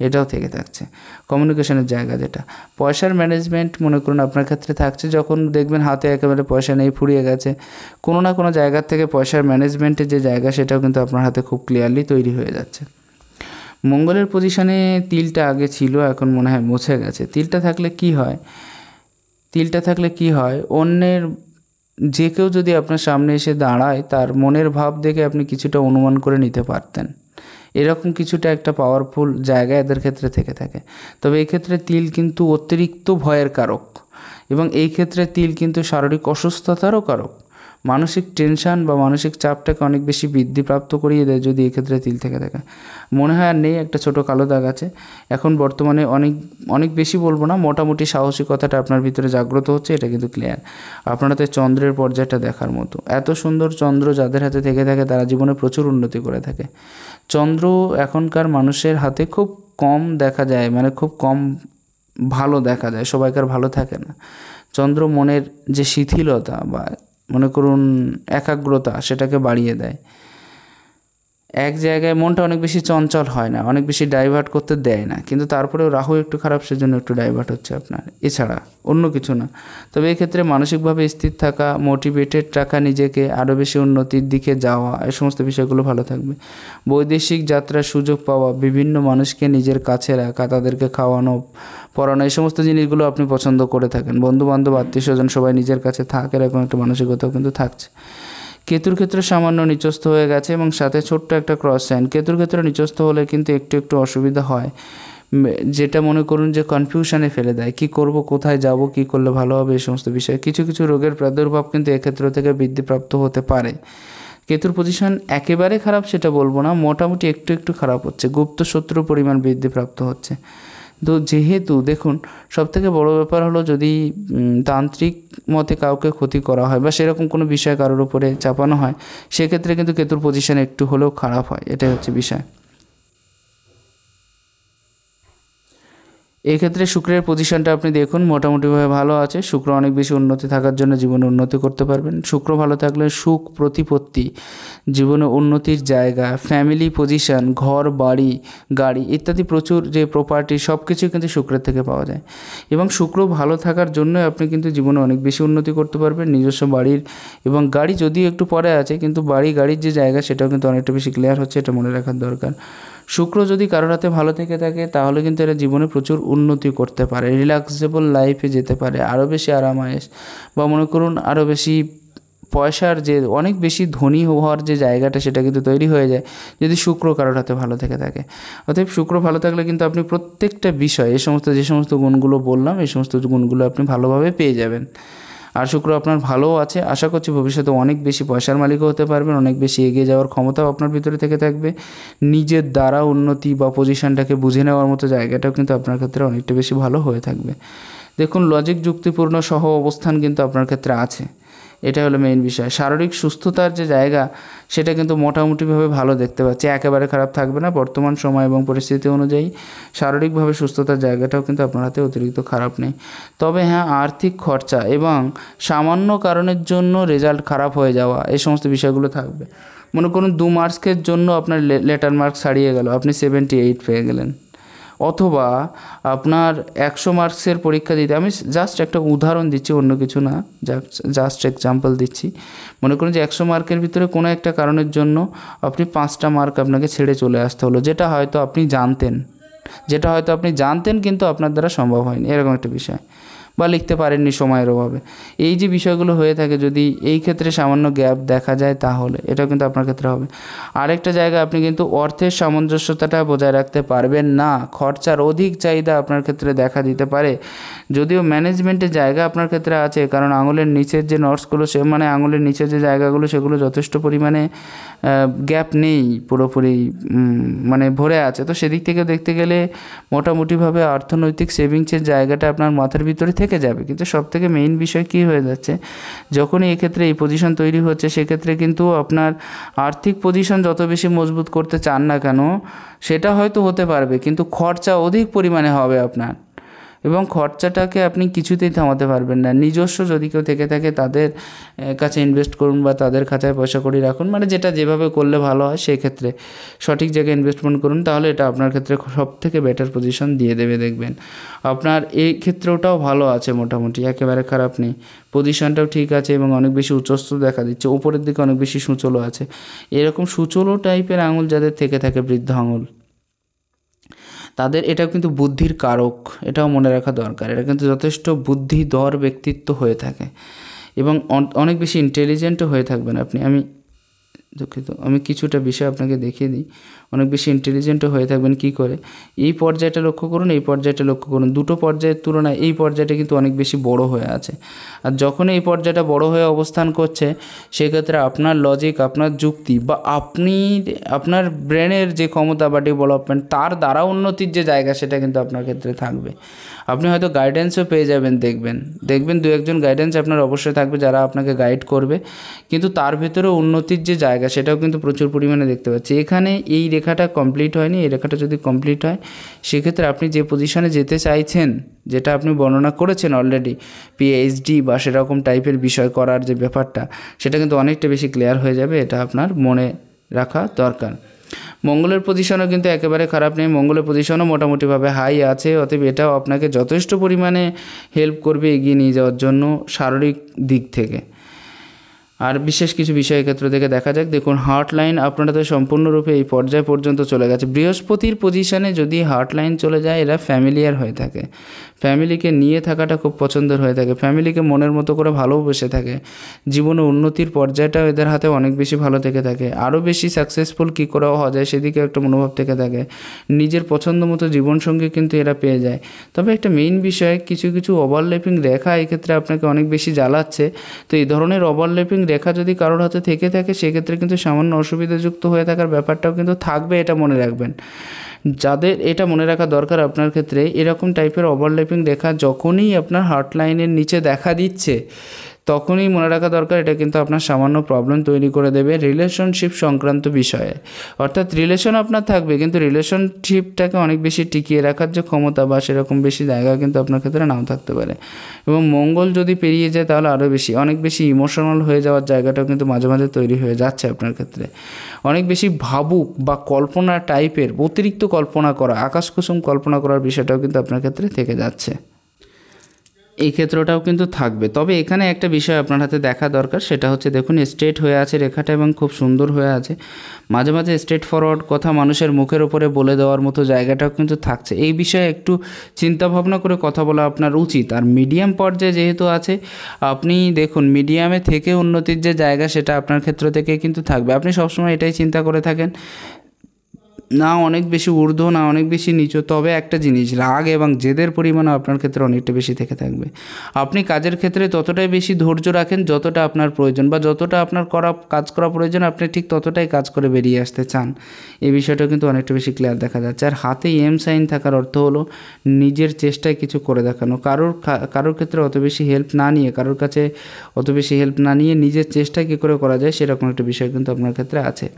Speaker 1: এটাও থেকে থাকছে। কমিউনিকেশনের জায়গা যেটা, পয়সার ম্যানেজমেন্ট মনে করুন আপনার ক্ষেত্রে থাকছে, যখন দেখবেন হাতে একেবারে পয়সা নেই, ফুরিয়ে গেছে, কোনো না কোনো জায়গার থেকে পয়সার ম্যানেজমেন্টের যে জায়গা সেটাও কিন্তু আপনার হাতে খুব ক্লিয়ারলি তৈরি হয়ে যাচ্ছে। মঙ্গলের পজিশনে তিলটা আগে ছিল, এখন মনে হয় মুছে গেছে। তিলটা থাকলে কি হয়, অন্যের যে কেউ যদি আপনার সামনে এসে দাঁড়ায় তার মনের ভাব দেখে আপনি কিছুটা অনুমান করে নিতে পারতেন, এরকম কিছুটা একটা পাওয়ারফুল জায়গা এদের ক্ষেত্রে থেকে থাকে। তবে এই ক্ষেত্রে তিল কিন্তু অতিরিক্ত ভয়ের কারক, এবং এই ক্ষেত্রে তিল কিন্তু শারীরিক অসুস্থতারও কারক। মানসিক টেনশন বা মানসিক চাপটাকে অনেক বেশি বৃদ্ধিপ্রাপ্ত করিয়ে দেয় যদি এক্ষেত্রে তিল থেকে থাকে। মনে হয় আর নেই, একটা ছোটো কালো দাগ আছে। এখন বর্তমানে অনেক বেশি বলবো না, মোটামুটি সাহসিকতাটা আপনার ভিতরে জাগ্রত হচ্ছে, এটা কিন্তু ক্লিয়ার। আপনার হাতে চন্দ্রের পর্যায়টা দেখার মতো, এত সুন্দর চন্দ্র যাদের হাতে থেকে থাকে তারা জীবনে প্রচুর উন্নতি করে থাকে। চন্দ্র এখনকার মানুষের হাতে খুব কম দেখা যায়, মানে খুব কম ভালো দেখা যায়, সবাইকার ভালো থাকে না। চন্দ্র মনের যে শিথিলতা বা মনে করুন একাগ্রতা সেটাকে বাড়িয়ে দেয়। এক জায়গায় মনটা অনেক বেশি চঞ্চল হয় না, অনেক বেশি ডাইভার্ট করতে দেয় না, কিন্তু তারপরেও রাহু একটু খারাপ, সেজন্য একটু ডাইভার্ট হচ্ছে আপনার, এছাড়া অন্য কিছু না। তবে এক্ষেত্রে মানসিকভাবে স্থির থাকা, মোটিভেটেড রাখা, নিজেকে আরও বেশি উন্নতির দিকে যাওয়া, এই সমস্ত বিষয়গুলো ভালো থাকবে। বৈদেশিক যাত্রার সুযোগ পাওয়া, বিভিন্ন মানুষকে নিজের কাছে রাখা, তাদেরকে খাওয়ানো পড়ানো, এই সমস্ত জিনিসগুলো আপনি পছন্দ করে থাকেন। বন্ধুবান্ধব আত্মীয় স্বজন সবাই নিজের কাছে থাকে, এরকম একটা মানসিকতাও কিন্তু থাকছে। কেতুর ক্ষেত্রে সামান্য নিচস্থ হয়ে গেছে এবং সাথে ছোট্ট একটা ক্রস সাইন। কেতুর ক্ষেত্রে নিচস্থ হলে কিন্তু একটু অসুবিধা হয়, যেটা মনে করুন যে কনফিউশনে ফেলে দেয়, কি করব, কোথায় যাব, কি করলে ভালো হবে, এই সমস্ত বিষয়ে কিছু রোগের প্রাদুর্ভাব কিন্তু এক্ষেত্র থেকে বৃদ্ধিপ্রাপ্ত হতে পারে। কেতুর পজিশন একেবারে খারাপ সেটা বলবো না, মোটামুটি একটু খারাপ হচ্ছে, গুপ্ত শত্রুর পরিমাণ বৃদ্ধিপ্রাপ্ত হচ্ছে। তো যেহেতু দেখুন, সবথেকে বড় ব্যাপার হলো যদি তান্ত্রিক মতে কাউকে ক্ষতি করা হয় বা সেরকম কোনো বিষয় কারোর উপরে চাপানো হয়, সেক্ষেত্রে কিন্তু কেতুর পজিশন একটু হলেও খারাপ হয়, এটাই হচ্ছে বিষয়। এই ক্ষেত্রে শুক্রের পজিশনটা আপনি দেখুন, মোটামুটিভাবে ভালো আছে। শুক্র অনেক বেশি উন্নতি থাকার জন্য জীবনে উন্নতি করতে পারবেন। শুক্র ভালো থাকলে সুখ, প্রতিপত্তি, জীবনে উন্নতির জায়গা, ফ্যামিলি পজিশন, ঘর, বাড়ি, গাড়ি ইত্যাদি প্রচুর যে প্রপার্টি, সব কিছুই কিন্তু শুক্রের থেকে পাওয়া যায়। এবং শুক্র ভালো থাকার জন্যই আপনি কিন্তু জীবনে অনেক বেশি উন্নতি করতে পারবেন। নিজস্ব বাড়ির এবং গাড়ি যদিও একটু পরে আছে, কিন্তু গাড়ির যে জায়গা সেটাও কিন্তু অনেকটা বেশি ক্লিয়ার হচ্ছে, এটা মনে রাখার দরকার। শুক্র যদি কারোর হাতে ভালো থেকে থাকে তাহলে কিন্তু এরা জীবনে প্রচুর উন্নতি করতে পারে, রিল্যাক্সেবল লাইফে যেতে পারে, আরও বেশি আরামায়েশ বা মনে করুন আরও বেশি পয়সার যে অনেক বেশি ধনী হওয়ার যে জায়গাটা সেটা কিন্তু তৈরি হয়ে যায় যদি শুক্র কারোর হাতে ভালো থেকে থাকে। অতএব শুক্র ভালো থাকলে কিন্তু আপনি প্রত্যেকটা বিষয় যে সমস্ত গুণগুলো বললাম এই সমস্ত গুণগুলো আপনি ভালোভাবে পেয়ে যাবেন। আর শুক্র আপনার ভালোও আছে, আশা করছি ভবিষ্যতে অনেক বেশি পয়সার মালিকও হতে পারবেন, অনেক বেশি এগিয়ে যাওয়ার ক্ষমতাও আপনার ভিতরে থেকে থাকবে। নিজের দ্বারা উন্নতি বা পজিশনটাকে বুঝে নেওয়ার মতো জায়গাটাও কিন্তু আপনার ক্ষেত্রে অনেকটা বেশি ভালো হয়ে থাকবে। দেখুন, লজিক যুক্তিপূর্ণ সহ অবস্থান কিন্তু আপনার ক্ষেত্রে আছে, এটা হলো মেইন বিষয়। শারীরিক সুস্থতার যে জায়গা সেটা কিন্তু মোটামুটিভাবে ভালো দেখতে পাচ্ছি, একেবারে খারাপ থাকবে না। বর্তমান সময় এবং পরিস্থিতি অনুযায়ী শারীরিকভাবে সুস্থতার জায়গাটাও কিন্তু আপনার হাতে অতিরিক্ত খারাপ নেই। তবে হ্যাঁ, আর্থিক খরচা এবং সামান্য কারণের জন্য রেজাল্ট খারাপ হয়ে যাওয়া, এই সমস্ত বিষয়গুলো থাকবে। মনে করুন 2 মার্কসের জন্য আপনার লেটার মার্কস হারিয়ে গেল, আপনি 78 পেয়ে গেলেন, অথবা আপনার 100 মার্কসের পরীক্ষা দিতে, আমি জাস্ট একটা উদাহরণ দিচ্ছি, অন্য কিছু না, জাস্ট এক্সাম্পল দিচ্ছি। মনে করুন যে 100 মার্কের ভিতরে কোনো একটা কারণের জন্য আপনি 5টা মার্ক আপনাকে ছেড়ে চলে আসতে হলো, যেটা হয়তো আপনি জানতেন কিন্তু আপনার দ্বারা সম্ভব হয়নি, এরকম একটা বিষয়, বা লিখতে পারেননি সময়ের অভাবে। এই যে বিষয়গুলো হয়ে থাকে, যদি এই ক্ষেত্রে সামান্য গ্যাপ দেখা যায় তাহলে এটাও কিন্তু আপনার ক্ষেত্রে হবে। আরেকটা জায়গা, আপনি কিন্তু অর্থের সামঞ্জস্যতাটা বজায় রাখতে পারবেন না, খরচার অধিক চাহিদা আপনার ক্ষেত্রে দেখা দিতে পারে। যদিও ম্যানেজমেন্টের জায়গা আপনার ক্ষেত্রে আছে, কারণ আঙুলের নিচের যে নটসগুলো মানে আঙুলের নিচের যে জায়গাগুলো সেগুলো যথেষ্ট পরিমাণে গ্যাপ নেই, পুরোপুরি মানে ভরে আছে। তো সেদিক থেকে দেখতে গেলে মোটামুটিভাবে অর্থনৈতিক সেভিংসের জায়গাটা আপনার মাথার ভিতরে থেকে যাবে। কিন্তু সবথেকে মেইন বিষয় কী হয়ে যাচ্ছে, যখনই এক্ষেত্রে এই পজিশন তৈরি হচ্ছে সেক্ষেত্রে কিন্তু আপনার আর্থিক পজিশন যত বেশি মজবুত করতে চান না কেন সেটা হয়তো হতে পারবে, কিন্তু খরচা অধিক পরিমাণে হবে আপনার। এবং খরচাটাকে আপনি কিছুতেই থামাতে পারবেন না। নিজস্ব যদি কেউ থেকে থাকে তাদের কাছে ইনভেস্ট করুন বা তাদের খাতায় পয়সা কড়ি রাখুন, মানে যেটা যেভাবে করলে ভালো হয় সেই ক্ষেত্রে সঠিক জায়গায় ইনভেস্টমেন্ট করুন, তাহলে এটা আপনার ক্ষেত্রে সবথেকে বেটার পজিশন দিয়ে দেবে। দেখবেন আপনার এই ক্ষেত্রেওটাও ভালো আছে, মোটামুটি একেবারে খারাপ নেই, পজিশনটাও ঠিক আছে এবং অনেক বেশি উচ্চস্থ দেখা দিচ্ছে, উপরের দিকে অনেক বেশি সূচলও আছে। এরকম সূচলো টাইপের আঙুল যাদের থেকে থাকে, বৃদ্ধ আঙুল, তাদের এটাও কিন্তু বুদ্ধির কারক, এটাও মনে রাখা দরকার। এটা কিন্তু যথেষ্ট বুদ্ধিধর ব্যক্তিত্ব হয়ে থাকে এবং অনেক বেশি ইন্টেলিজেন্টও হয়ে থাকবেন আপনি। দুঃখিত, আমি কিছুটা বিষয় আপনাকে দেখিয়ে দিই। অনেক বেশি ইন্টেলিজেন্টও হয়ে থাকবেন। কী করে? এই পর্যায়টা লক্ষ্য করুন, এই পর্যায়টা লক্ষ্য করুন, দুটো পর্যায়ের তুলনায় এই পর্যায়টা কিন্তু অনেক বেশি বড় হয়ে আছে। আর যখন এই পর্যায়টা বড় হয়ে অবস্থান করছে, সেক্ষেত্রে আপনার লজিক, আপনার যুক্তি বা আপনার ব্রেনের যে ক্ষমতা বা ডেভেলপমেন্ট, তার দ্বারা উন্নতির যে জায়গা, সেটা কিন্তু আপনার ক্ষেত্রে থাকবে। আপনি হয়তো গাইডেন্সও পেয়ে যাবেন, দেখবেন দু একজন গাইডেন্স আপনার অবশ্যই থাকবে যারা আপনাকে গাইড করবে, কিন্তু তার ভেতরে উন্নতির যে জায়গা সেটাও কিন্তু প্রচুর পরিমাণে দেখতে পাচ্ছি। এখানে এই রেখাটা কমপ্লিট হয়নি, এই রেখাটা যদি কমপ্লিট হয়, সেক্ষেত্রে আপনি যে পজিশনে যেতে চাইছেন, যেটা আপনি বর্ণনা করেছেন অলরেডি, পিএইচডি বা সেরকম টাইপের বিষয় করার যে ব্যাপারটা, সেটা কিন্তু অনেকটা বেশি ক্লিয়ার হয়ে যাবে। এটা আপনার মনে রাখা দরকার। মঙ্গলের পজিশনও কিন্তু একেবারে খারাপ নেই, মঙ্গলের পজিশনও মোটামুটিভাবে হাই আছে। অতএব এটাও আপনাকে যথেষ্ট পরিমাণে হেল্প করবে এগিয়ে নিয়ে যাওয়ার জন্য শারীরিক দিক থেকে। আর বিশেষ কিছু বিষয়ের ক্ষেত্র থেকে দেখা যাক। দেখুন, হার্ট লাইন আপনারা তো সম্পূর্ণরূপে এই পর্যায় পর্যন্ত চলে গেছে। বৃহস্পতির পজিশনে যদি হার্ট লাইন চলে যায়, এরা ফ্যামিলিয়ার হয়ে থাকে, ফ্যামিলিকে নিয়ে থাকাটা খুব পছন্দের হয়ে থাকে, ফ্যামিলিকে মনের মতো করে ভালোবেসে থাকে। জীবনে উন্নতির পর্যায়টাও এদের হাতে অনেক বেশি ভালো থেকে থাকে। আরও বেশি সাকসেসফুল কী করে হওয়া যায় সেদিকে একটা মনোভাব থেকে থাকে। নিজের পছন্দ মতো জীবনসঙ্গী কিন্তু এরা পেয়ে যায়। তবে একটা মেইন বিষয়, কিছু কিছু ওভারল্যাপিং রেখা এক্ষেত্রে আপনাকে অনেক বেশি জ্বালাচ্ছে। তো এই ধরনের ওভারল্যাপিং রেখা যদি কারোর হাতে থেকে থাকে, সেক্ষেত্রে কিন্তু সামান্য অসুবিধাযুক্ত হয়ে থাকার ব্যাপারটাও কিন্তু থাকবে, এটা মনে রাখবেন। যাদের এটা মনে রাখা দরকার আপনার ক্ষেত্রে, এরকম টাইপের ওভারল্যাপিং রেখা যখনই আপনার হার্ট লাইনের নিচে দেখা দিচ্ছে, তখনই মনে রাখা দরকার এটা কিন্তু আপনার সামান্য প্রবলেম তৈরি করে দেবে রিলেশনশিপ সংক্রান্ত বিষয়ে। অর্থাৎ রিলেশন আপনার থাকবে, কিন্তু রিলেশনশিপটাকে অনেক বেশি টিকিয়ে রাখার যে ক্ষমতা বা সেরকম বেশি জায়গা কিন্তু আপনার ক্ষেত্রে নাও থাকতে পারে। এবং মঙ্গল যদি পেরিয়ে যায়, তাহলে আরও বেশি, অনেক বেশি ইমোশনাল হয়ে যাওয়ার জায়গাটাও কিন্তু মাঝে মাঝে তৈরি হয়ে যাচ্ছে আপনার ক্ষেত্রে। অনেক বেশি ভাবুক বা কল্পনা টাইপের, অতিরিক্ত কল্পনা করা, আকাশকুসুম কল্পনা করার বিষয়টাও কিন্তু আপনার ক্ষেত্রে থেকে যাচ্ছে। এই ক্ষেত্রটাও কিন্তু থাকবে। তবে এখানে একটা বিষয় আপনার হাতে দেখা দরকার, সেটা হচ্ছে দেখুন স্ট্রেট হয়ে আছে রেখাটা এবং খুব সুন্দর হয়ে আছে। মাঝে মাঝে স্ট্রেট ফরওয়ার্ড কথা মানুষের মুখের ওপরে বলে দেওয়ার মতো জায়গাটাও কিন্তু থাকছে। এই বিষয়ে একটু চিন্তাভাবনা করে কথা বলা আপনার উচিত। আর মিডিয়াম পর্যায়ে যেহেতু আছে, আপনি দেখুন মিডিয়ামে থেকে উন্নতির যে জায়গা, সেটা আপনার ক্ষেত্র থেকে কিন্তু থাকবে। আপনি সবসময় এটাই চিন্তা করে থাকেন, না অনেক বেশি ঊর্ধ্ব না অনেক বেশি নিচু। তবে একটা জিনিস, রাগ এবং জেদের পরিমাণও আপনার ক্ষেত্রে অনেকটা বেশি থেকে থাকবে। আপনি কাজের ক্ষেত্রে ততটাই বেশি ধৈর্য রাখেন যতটা আপনার প্রয়োজন, বা যতটা আপনার কাজ করা প্রয়োজন, আপনি ঠিক ততটাই কাজ করে বেরিয়ে আসতে চান। এই বিষয়টা কিন্তু অনেকটা বেশি ক্লিয়ার দেখা যাচ্ছে। আর হাতে এম সাইন থাকার অর্থ হলো নিজের চেষ্টায় কিছু করে দেখানো। কারোর ক্ষেত্রে অত বেশি হেল্প না নিয়ে, কারোর কাছে অত বেশি হেল্প না নিয়ে নিজের চেষ্টা কী করে করা যায়, সেরকম একটা বিষয় কিন্তু আপনার ক্ষেত্রে আছে।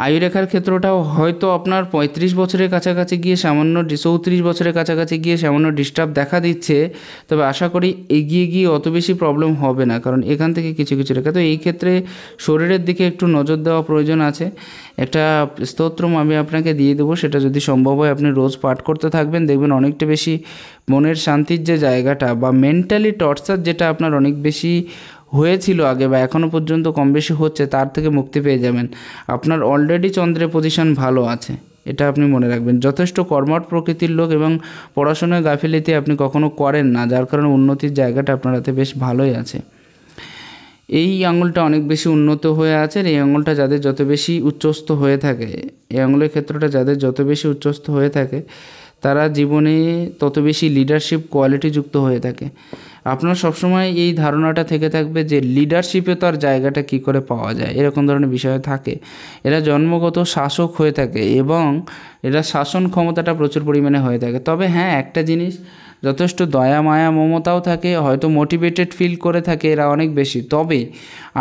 Speaker 1: আয়ুরেখার ক্ষেত্রটাও হয়তো আপনার 35 বছরের কাছাকাছি গিয়ে সামান্য 34 বছরের কাছাকাছি গিয়ে সামান্য ডিস্টার্ব দেখা দিচ্ছে। তবে আশা করি এগিয়ে গিয়ে অত বেশি প্রবলেম হবে না, কারণ এখান থেকে কিছু কিছু রেখা। তো এই ক্ষেত্রে শরীরের দিকে একটু নজর দেওয়া প্রয়োজন আছে। একটা স্তোত্রম আমি আপনাকে দিয়ে দেবো, সেটা যদি সম্ভব হয় আপনি রোজ পাঠ করতে থাকবেন। দেখবেন অনেকটা বেশি মনের শান্তির যে জায়গাটা বা মেন্টালি টর্চার যেটা আপনার অনেক বেশি হয়েছিল আগে বা এখনও পর্যন্ত কম বেশি হচ্ছে, তার থেকে মুক্তি পেয়ে যাবেন। আপনার অলরেডি চন্দ্রের পজিশন ভালো আছে, এটা আপনি মনে রাখবেন। যথেষ্ট কর্মঠ প্রকৃতির লোক এবং পড়াশোনায় গাফিলতি আপনি কখনো করেন না, যার কারণে উন্নতির জায়গাটা আপনার হাতে বেশ ভালোই আছে। এই আঙুলটা অনেক বেশি উন্নত হয়ে আছে। এই আঙুলটা যাদের যত বেশি উচ্চস্থ হয়ে থাকে, এই আঙুলের ক্ষেত্রটা যাদের যত বেশি উচ্চস্থ হয়ে থাকে, তারা জীবনে তত বেশি লিডারশিপ কোয়ালিটি যুক্ত হয়ে থাকে। আপনার সবসময় এই ধারণাটা থেকে থাকবে যে লিডারশিপে তার জায়গাটা কী করে পাওয়া যায়, এরকম ধরনের বিষয় থাকে। এরা জন্মগত শাসক হয়ে থাকে এবং এরা শাসন ক্ষমতাটা প্রচুর পরিমাণে হয়ে থাকে। তবে হ্যাঁ, একটা জিনিস, যথেষ্ট দয়া মায়া মমতাও থাকে, হয়তো মোটিভেটেড ফিল করে থাকে এরা অনেক বেশি। তবে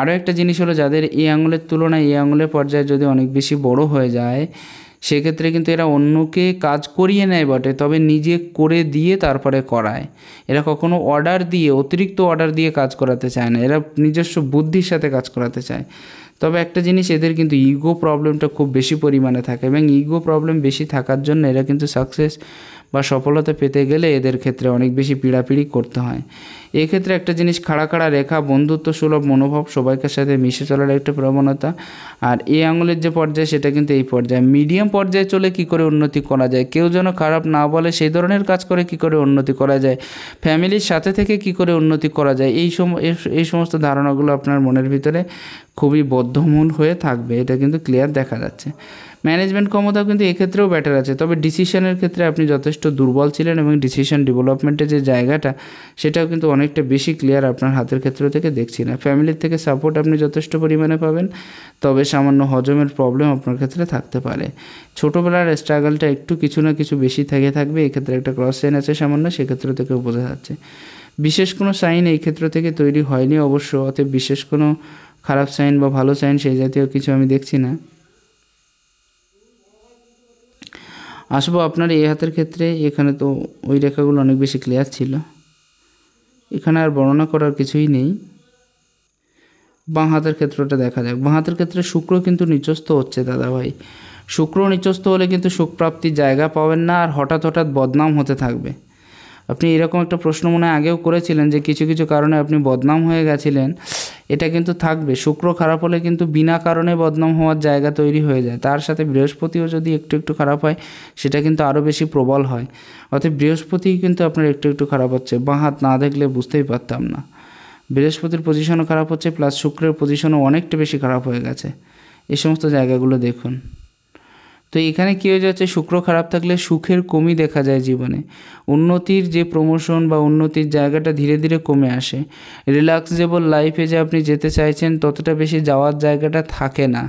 Speaker 1: আরও একটা জিনিস হলো, যাদের এই আঙুলের তুলনায় এই আঙুলের পর্যায়ে যদি অনেক বেশি বড় হয়ে যায়, সেক্ষেত্রে কিন্তু এরা অন্যকে কাজ করিয়ে নেয় বটে, তবে নিজে করে দিয়ে তারপরে করায়। এরা কখনো অর্ডার দিয়ে, অতিরিক্ত অর্ডার দিয়ে কাজ করাতে চায় না, এরা নিজস্ব বুদ্ধির সাথে কাজ করাতে চায়। তবে একটা জিনিস, এদের কিন্তু ইগো প্রবলেমটা খুব বেশি পরিমাণে থাকে, এবং ইগো প্রবলেম বেশি থাকার জন্য এরা কিন্তু সাকসেস বা সফলতা পেতে গেলে এদের ক্ষেত্রে অনেক বেশি পীড়াপিড়ি করতে হয়। এক্ষেত্রে একটা জিনিস, খাড়া খাড়া রেখা, বন্ধুত্ব সুলভ মনোভাব, সবাইকার সাথে মিশে চলার একটা প্রবণতা। আর এই আঙুলের যে পর্যায়, সেটা কিন্তু এই পর্যায়ে, মিডিয়াম পর্যায়ে চলে কি করে উন্নতি করা যায়, কেউ যেন খারাপ না বলে সেই ধরনের কাজ করে কি করে উন্নতি করা যায়, ফ্যামিলির সাথে থেকে কি করে উন্নতি করা যায়, এই সমস্ত ধারণাগুলো আপনার মনের ভিতরে খুবই বদ্ধমূল হয়ে থাকবে, এটা কিন্তু ক্লিয়ার দেখা যাচ্ছে। ম্যানেজমেন্ট ক্ষমতাও কিন্তু এক্ষেত্রেও বেটার আছে, তবে ডিসিশনের ক্ষেত্রে আপনি যথেষ্ট দুর্বল ছিলেন, এবং ডিসিশন ডেভেলপমেন্টের যে জায়গাটা, সেটাও কিন্তু অনেকটা বেশি ক্লিয়ার আপনার হাতের ক্ষেত্র থেকে দেখছি না। ফ্যামিলির থেকে সাপোর্ট আপনি যথেষ্ট পরিমাণে পাবেন, তবে সামান্য হজমের প্রবলেম আপনার ক্ষেত্রে থাকতে পারে। ছোটোবেলার স্ট্রাগলটা একটু কিছু না কিছু বেশি থেকে থাকবে, এক্ষেত্রে একটা ক্রস সাইন আছে সামান্য, সেক্ষেত্র থেকেও বোঝা যাচ্ছে। বিশেষ কোনো সাইন এই ক্ষেত্র থেকে তৈরি হয়নি অবশ্য, অতএব বিশেষ কোনো খারাপ সাইন বা ভালো সাইন সেই জাতীয় কিছু আমি দেখছি না। আসবো আপনার এই হাতের ক্ষেত্রে, এখানে তো ওই রেখাগুলো অনেক বেশি ক্লিয়ার ছিল, এখানে আর বর্ণনা করার কিছুই নেই। বাঁ হাতের ক্ষেত্রটা দেখা যাক। বাঁ হাতের ক্ষেত্রে শুক্র কিন্তু নিচস্থ হচ্ছে দাদাভাই, শুক্র নিচস্থ হলে কিন্তু সুখপ্রাপ্তির জায়গা পাবেন না, আর হঠাৎ হঠাৎ বদনাম হতে থাকবে। আপনি এরকম একটা প্রশ্ন মনে হয় আগেও করেছিলেন যে কিছু কিছু কারণে আপনি বদনাম হয়ে গেছিলেন, এটা কিন্তু থাকবে। শুক্র খারাপ হলে কিন্তু বিনা কারণে বদনাম হওয়ার জায়গা তৈরি হয়ে যায়, তার সাথে বৃহস্পতিও যদি একটু একটু খারাপ হয়, সেটা কিন্তু আরও বেশি প্রবল হয়। অর্থাৎ বৃহস্পতি কিন্তু আপনার একটু একটু খারাপ হচ্ছে, বাঁ হাত না দেখলে বুঝতেই পারতাম না। বৃহস্পতির পজিশনও খারাপ হচ্ছে, প্লাস শুক্রের পজিশনও অনেকটা বেশি খারাপ হয়ে গেছে, এই সমস্ত জায়গাগুলো দেখুন। তো এখানে কী হয়ে যাচ্ছে, শুক্র খারাপ থাকলে সুখের কমই দেখা যায় জীবনে, উন্নতির যে প্রমোশন বা উন্নতির জায়গাটা ধীরে ধীরে কমে আসে। রিল্যাক্সেবল লাইফে যে আপনি যেতে চাইছেন, ততটা বেশি যাওয়ার জায়গাটা থাকে না।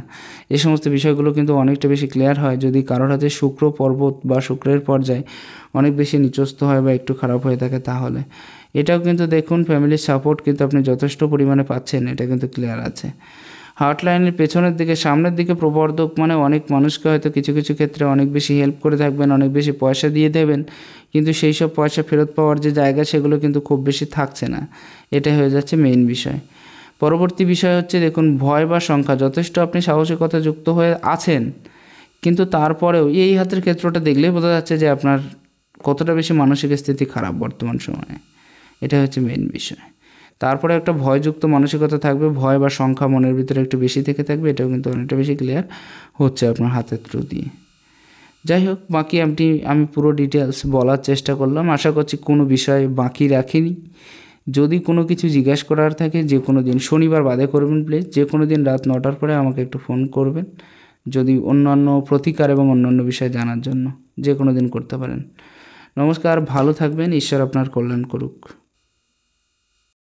Speaker 1: এই সমস্ত বিষয়গুলো কিন্তু অনেকটা বেশি ক্লিয়ার হয় যদি কারোর হাতে শুক্র পর্বত বা শুক্রের পর্যায়ে অনেক বেশি নিচস্থ হয় বা একটু খারাপ হয়ে থাকে তাহলে। এটাও কিন্তু দেখুন, ফ্যামিলির সাপোর্ট কিন্তু আপনি যথেষ্ট পরিমাণে পাচ্ছেন, এটা কিন্তু ক্লিয়ার আছে। হার্ট লাইনের পেছনের দিকে, সামনের দিকে প্রবর্ধক, মানে অনেক মানুষকে হয়তো কিছু কিছু ক্ষেত্রে অনেক বেশি হেল্প করে থাকবেন, অনেক বেশি পয়সা দিয়ে দেবেন, কিন্তু সেই সব পয়সা ফেরত পাওয়ার যে জায়গা, সেগুলো কিন্তু খুব বেশি থাকছে না, এটা হয়ে যাচ্ছে মেইন বিষয়। পরবর্তী বিষয় হচ্ছে দেখুন, ভয় বা সংখ্যা, যথেষ্ট আপনি সাহসিকতা যুক্ত হয়ে আছেন, কিন্তু তারপরেও এই হাতের ক্ষেত্রটা দেখলেই বোঝা যাচ্ছে যে আপনার কতটা বেশি মানসিক স্থিতি খারাপ বর্তমান সময়ে, এটা হচ্ছে মেইন বিষয়। তারপরে একটা ভয়যুক্ত মানসিকতা থাকবে, ভয় বা সংখ্যা মনের ভিতরে একটু বেশি থেকে থাকবে, এটাও কিন্তু অনেকটা বেশি ক্লিয়ার হচ্ছে আপনার হাতের থ্রু দিয়ে। যাই হোক, বাকি আমি পুরো ডিটেলস বলার চেষ্টা করলাম, আশা করছি কোনো বিষয় বাকি রাখিনি। যদি কোনো কিছু জিজ্ঞাসা করার থাকে, যে কোনো দিন, শনিবার বাদে করবেন প্লিজ, যে কোনো দিন রাত 9টার পরে আমাকে একটু ফোন করবেন, যদি অন্যান্য প্রতিকার এবং অন্যান্য বিষয় জানার জন্য, যে কোনো দিন করতে পারেন। নমস্কার, ভালো থাকবেন, ঈশ্বর আপনার কল্যাণ করুক।